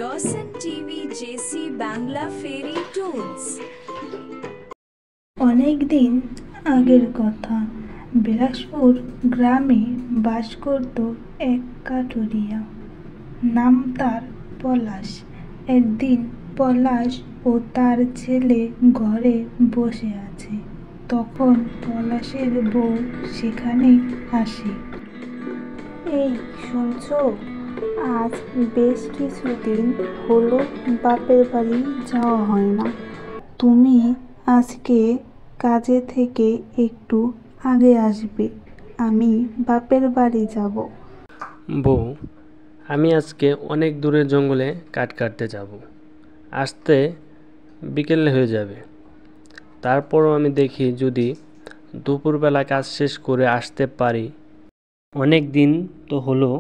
Dawson TV JC Bangla ফেরি toons. অনেক দিন আগের কথা, বিলাসপুর গ্রামে বাস করত এক কাঠুরিয়া। নাম তার পলাশ। একদিন পলাশ ও তার ছেলে ঘরে বসে আছে, তখন পলাশের বউ সেখানে আসে। এই শুনছো, আজ বেশ কিছুদিন হলো বাপের বাড়ি যাওয়া হয় না। তুমি আজকে কাজে থেকে একটু আগে আসবে, আমি বাপের বাড়ি যাব। বউ, আমি আজকে অনেক দূরের জঙ্গলে কাঠ কাটতে যাব। আসতে বিকেল হয়ে যাবে। তারপরও আমি দেখি যদি দুপুরবেলা কাজ শেষ করে আসতে পারি। অনেক দিন তো হলো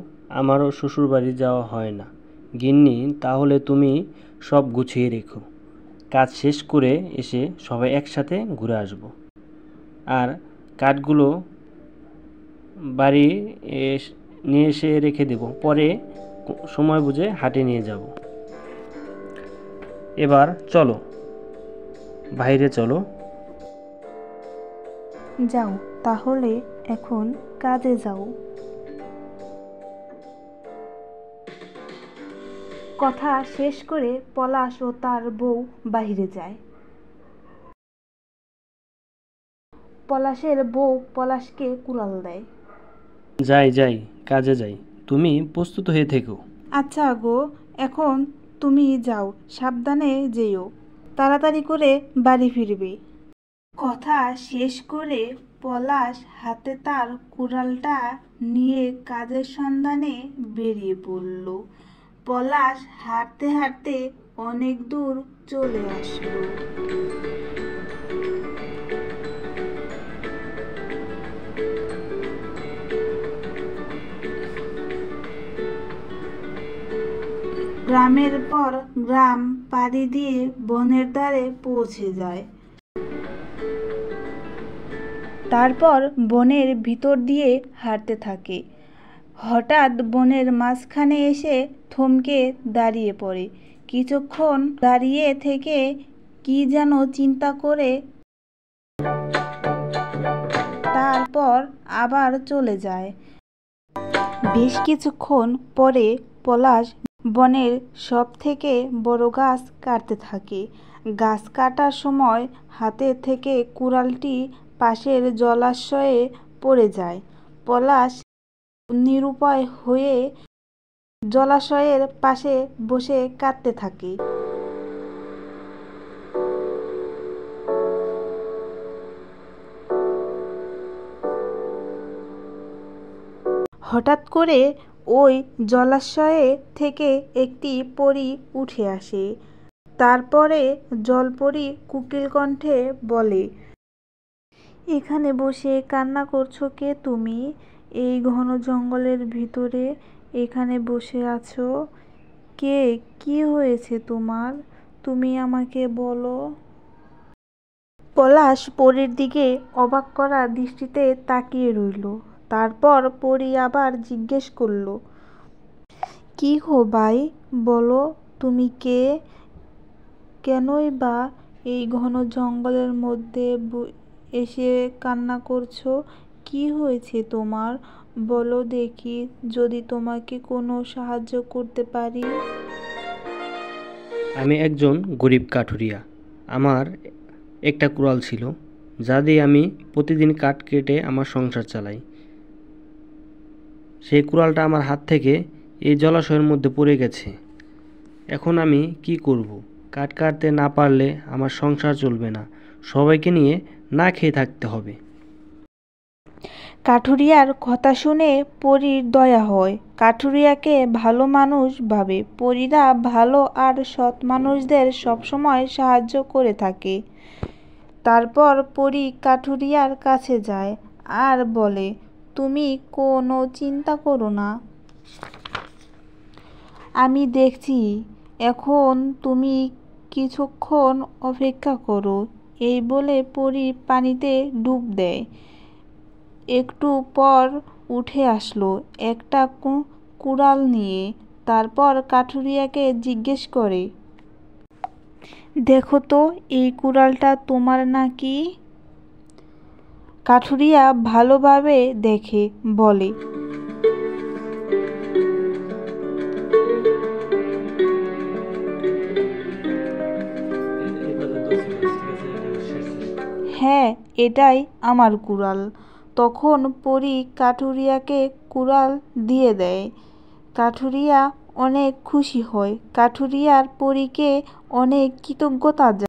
আমারও শ্বশুরবাড়ি যাওয়া হয় না। গিন্নি, তাহলে তুমি সব গুছিয়ে রেখো। কাজ শেষ করে এসে সবাই একসাথে ঘুরে আসব। আর কাঠগুলো বাড়ি নিয়ে এসে রেখে দেব, পরে সময় বুঝে হাটে নিয়ে যাব। এবার চলো, বাইরে চলো। যাও তাহলে, এখন কাজে যাও। কথা শেষ করে পলাশ ও তার বউ বাইরে যায়। পলাশের বউ পলাশকে কুড়াল দেয়। যাই কাজে যাই, তুমি প্রস্তুত হয়ে থেকো। আচ্ছা গো, এখন তুমি যাও, সাবধানে যেও, তাড়াতাড়ি করে বাড়ি ফিরবে। কথা শেষ করে পলাশ হাতে তার কুড়ালটা নিয়ে কাজের সন্ধানে বেরিয়ে পড়ল। পলাশ হাঁটতে হাঁটতে অনেক দূর চলে আসলো। গ্রামের পর গ্রাম পাড়ি দিয়ে বনের ধারে পৌঁছে যায়। তারপর বনের ভিতর দিয়ে হাঁটতে থাকে। হঠাৎ বনের মাঝখানে এসে থমকে দাঁড়িয়ে পড়ে। কিছুক্ষণ দাঁড়িয়ে থেকে কি যেন চিন্তা করে তারপর আবার চলে যায়। বেশ কিছুক্ষণ পরে পলাশ বনের সব থেকে বড় গাছ কাটতে থাকে। গাছ কাটার সময় হাতে থেকে কুড়ালটি পাশের জলাশয়ে পড়ে যায়। পলাশ নিরুপায় হয়ে জলাশয়ের পাশে বসে কাঁদতে থাকে। হঠাৎ করে ওই জলাশয়ে থেকে একটি পরী উঠে আসে। তারপরে জলপরী কোকিল কণ্ঠে বলে, এখানে বসে কান্না করছো কে তুমি? এই ঘন জঙ্গলের ভিতরে এখানে বসে আছো কে? কি হয়েছে তোমার? তুমি আমাকে বলো। পলাশ পরীর দিকে অবাক করা দৃষ্টিতে তাকিয়ে রইল। তারপর পরী আবার জিজ্ঞেস করল, কি গো ভাই, বলো তুমি কে? কেনই বা এই ঘন জঙ্গলের মধ্যে এসে কান্না করছো? কি হয়েছে তোমার? বলো দেখি, যদি তোমাকে কোনো সাহায্য করতে পারি। আমি একজন গরিব কাঠুরিয়া। আমার একটা কুড়াল ছিল, যা দিয়ে আমি প্রতিদিন কাঠ কেটে আমার সংসার চালাই। সেই কুড়ালটা আমার হাত থেকে এই জলাশয়ের মধ্যে পড়ে গেছে। এখন আমি কি করব? কাঠ কাটতে না পারলে আমার সংসার চলবে না, সবাইকে নিয়ে না খেয়ে থাকতে হবে। কাঠুরিয়ার কথা শুনে পরীর দয়া হয়। কাঠুরিয়াকে ভালো মানুষ ভাবে। পরীরা ভালো আর সৎ মানুষদের সবসময় সাহায্য করে থাকে। তারপর পরী কাঠুরিয়ার কাছে যায় আর বলে, তুমি কোনো চিন্তা করো না, আমি দেখছি। এখন তুমি কিছুক্ষণ অপেক্ষা করো। এই বলে পরী পানিতে ডুব দেয়। একটু পর উঠে আসলো একটা কুড়াল নিয়ে। তারপর কাঠুরিয়াকে জিজ্ঞেস করে, দেখো তো এই কুড়ালটা তোমার নাকি? কাঠুরিয়া ভালোভাবে দেখে বলে, হ্যাঁ, এটাই আমার কুড়াল। তখন পরী কাঠুরিয়াকে কুড়াল দিয়ে দেয়। কাঠুরিয়া অনেক খুশি হয়। কাঠুরিয়ার পরীকে অনেক কৃতজ্ঞতা জানায়।